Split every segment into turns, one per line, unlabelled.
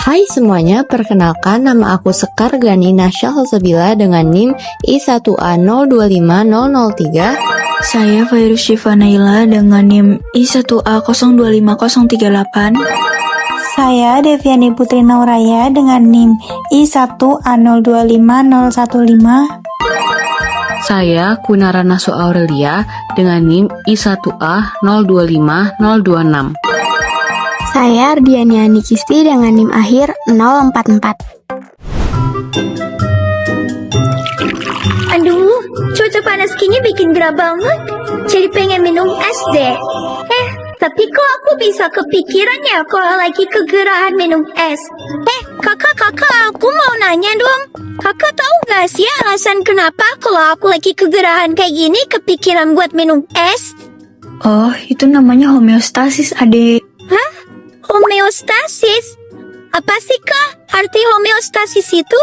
Hai semuanya, perkenalkan nama aku Sekar Gani Nasya Salsabila dengan NIM I1A025003.
Saya Fairuz Syifa Naila dengan NIM I1A025038.
Saya Deviani Putri Nauraya dengan NIM I1A025015.
Saya Kunara Nasu Aurelia dengan NIM I1A025026.
Saya Ardiani Anikisti dengan NIM akhir 044.
Aduh, cuaca panas gini bikin gerah banget. Jadi pengen minum es deh. Tapi kok aku bisa kepikiran ya kalau lagi kegerahan minum es? Kakak, aku mau nanya dong. Kakak tahu gak sih alasan kenapa kalau aku lagi kegerahan kayak gini kepikiran buat minum es?
Oh, itu namanya homeostasis, adek.
Hah? Homeostasis? Apa sih kak arti homeostasis itu?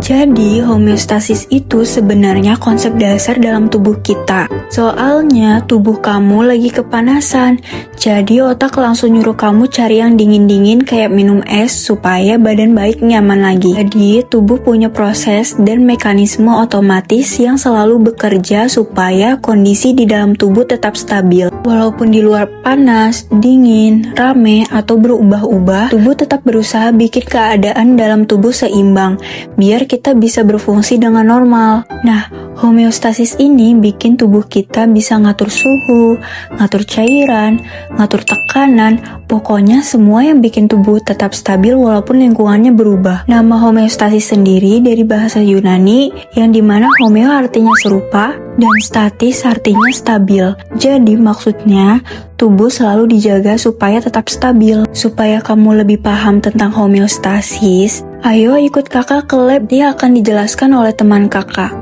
Jadi, homeostasis itu sebenarnya konsep dasar dalam tubuh kita. Soalnya, tubuh kamu lagi kepanasan. Jadi, otak langsung nyuruh kamu cari yang dingin-dingin kayak minum es supaya badan baik nyaman lagi. Jadi, tubuh punya proses dan mekanisme otomatis yang selalu bekerja supaya kondisi di dalam tubuh tetap stabil. Walaupun di luar panas, dingin, rame, atau berubah-ubah, tubuh tetap berusaha bikin keadaan dalam tubuh seimbang, biar kita bisa berfungsi dengan normal. Nah, homeostasis ini bikin tubuh kita bisa ngatur suhu, ngatur cairan, ngatur tekanan, pokoknya semua yang bikin tubuh tetap stabil walaupun lingkungannya berubah. Nama homeostasis sendiri dari bahasa Yunani yang dimana homeo artinya serupa dan statis artinya stabil. Jadi maksudnya tubuh selalu dijaga supaya tetap stabil. Supaya kamu lebih paham tentang homeostasis, ayo ikut kakak ke lab, dia akan dijelaskan oleh teman kakak.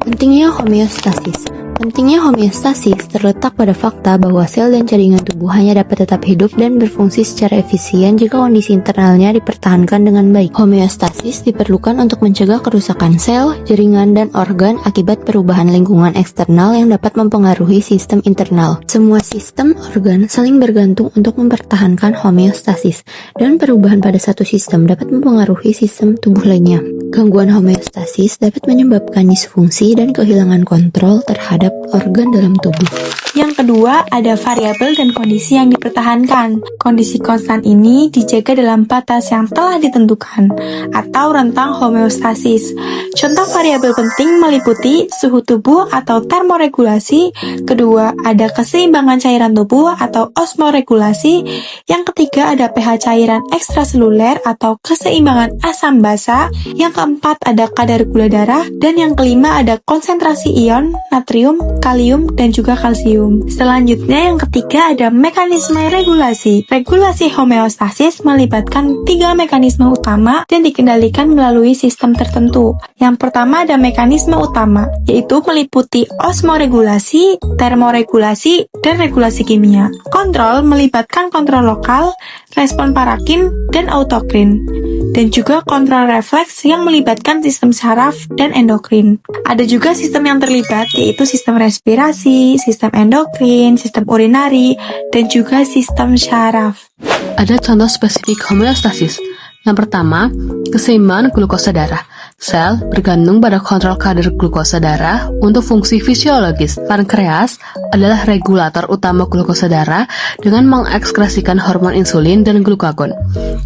Pentingnya homeostasis. Pentingnya homeostasis terletak pada fakta bahwa sel dan jaringan tubuh hanya dapat tetap hidup dan berfungsi secara efisien jika kondisi internalnya dipertahankan dengan baik. Homeostasis diperlukan untuk mencegah kerusakan sel, jaringan, dan organ akibat perubahan lingkungan eksternal yang dapat mempengaruhi sistem internal. Semua sistem organ saling bergantung untuk mempertahankan homeostasis, dan perubahan pada satu sistem dapat mempengaruhi sistem tubuh lainnya. Gangguan homeostasis dapat menyebabkan disfungsi dan kehilangan kontrol terhadap organ dalam tubuh.
Yang kedua, ada variabel dan kondisi yang dipertahankan. Kondisi konstan ini dijaga dalam batas yang telah ditentukan atau rentang homeostasis. Contoh variabel penting meliputi suhu tubuh atau termoregulasi. Kedua, ada keseimbangan cairan tubuh atau osmoregulasi. Yang ketiga, ada pH cairan ekstraseluler atau keseimbangan asam basa. Yang keempat, ada kadar gula darah. Dan yang kelima, ada konsentrasi ion, natrium, kalium, dan juga kalsium. Selanjutnya yang ketiga ada mekanisme regulasi. Regulasi homeostasis melibatkan 3 mekanisme utama dan dikendalikan melalui sistem tertentu. Yang pertama ada mekanisme utama, yaitu meliputi osmoregulasi, termoregulasi, dan regulasi kimia. Kontrol melibatkan kontrol lokal, respon parakin, dan autokrin. Dan juga kontrol refleks yang melibatkan sistem saraf dan endokrin. Ada juga sistem yang terlibat, yaitu sistem respirasi, sistem endokrin, sistem urinari, dan juga sistem saraf.
Ada contoh spesifik homeostasis. Yang pertama, keseimbangan glukosa darah. Sel bergantung pada kontrol kadar glukosa darah untuk fungsi fisiologis. Pankreas adalah regulator utama glukosa darah dengan mengekskresikan hormon insulin dan glukagon.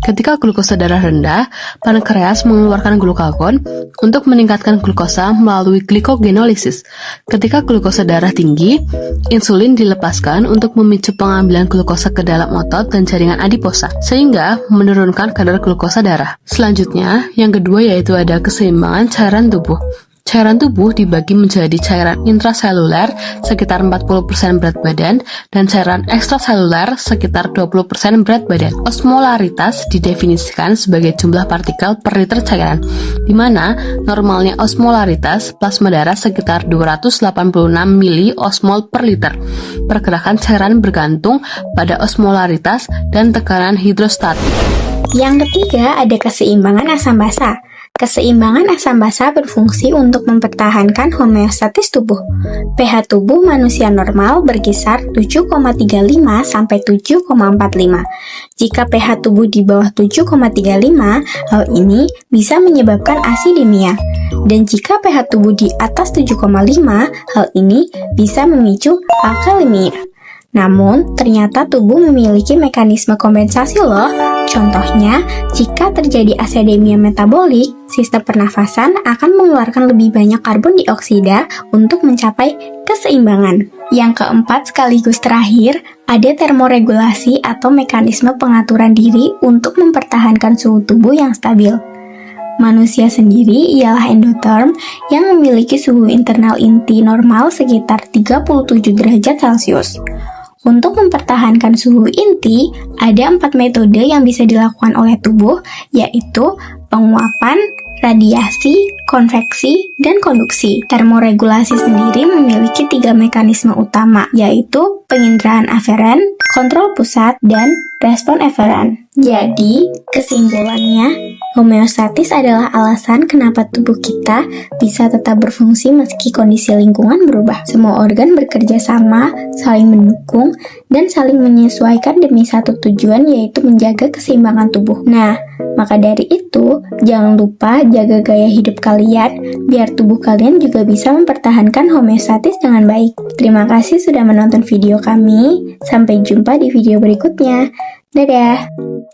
Ketika glukosa darah rendah, pankreas mengeluarkan glukagon untuk meningkatkan glukosa melalui glikogenolisis. Ketika glukosa darah tinggi, insulin dilepaskan untuk memicu pengambilan glukosa ke dalam otot dan jaringan adiposa, sehingga menurunkan kadar glukosa darah. Selanjutnya, yang kedua yaitu ada keseimbangan cairan tubuh. Cairan tubuh dibagi menjadi cairan intraseluler sekitar 40% berat badan dan cairan ekstraseluler sekitar 20% berat badan. Osmolaritas didefinisikan sebagai jumlah partikel per liter cairan, di mana normalnya osmolaritas plasma darah sekitar 286 miliosmol per liter. Pergerakan cairan bergantung pada osmolaritas dan tekanan hidrostatik.
Yang ketiga ada keseimbangan asam basa. Keseimbangan asam basa berfungsi untuk mempertahankan homeostatis tubuh. pH tubuh manusia normal berkisar 7,35 sampai 7,45. Jika pH tubuh di bawah 7,35, hal ini bisa menyebabkan asidemia. Dan jika pH tubuh di atas 7,5, hal ini bisa memicu alkalemia. Namun, ternyata tubuh memiliki mekanisme kompensasi loh. Contohnya, jika terjadi asidemia metabolik, sistem pernafasan akan mengeluarkan lebih banyak karbon dioksida untuk mencapai keseimbangan. Yang keempat sekaligus terakhir, ada termoregulasi atau mekanisme pengaturan diri untuk mempertahankan suhu tubuh yang stabil. Manusia sendiri ialah endotherm yang memiliki suhu internal inti normal sekitar 37 derajat Celcius. Untuk mempertahankan suhu inti, ada 4 metode yang bisa dilakukan oleh tubuh, yaitu penguapan, radiasi, konveksi, dan konduksi. Termoregulasi sendiri memiliki 3 mekanisme utama, yaitu penginderaan aferen, kontrol pusat, dan respon eferen. Jadi, kesimpulannya, homeostatis adalah alasan kenapa tubuh kita bisa tetap berfungsi meski kondisi lingkungan berubah. Semua organ bekerja sama, saling mendukung, dan saling menyesuaikan demi satu tujuan, yaitu menjaga keseimbangan tubuh. Nah, maka dari itu, jangan lupa jaga gaya hidup kalian, biar tubuh kalian juga bisa mempertahankan homeostatis dengan baik. Terima kasih sudah menonton video kami, sampai jumpa di video berikutnya. Dadah!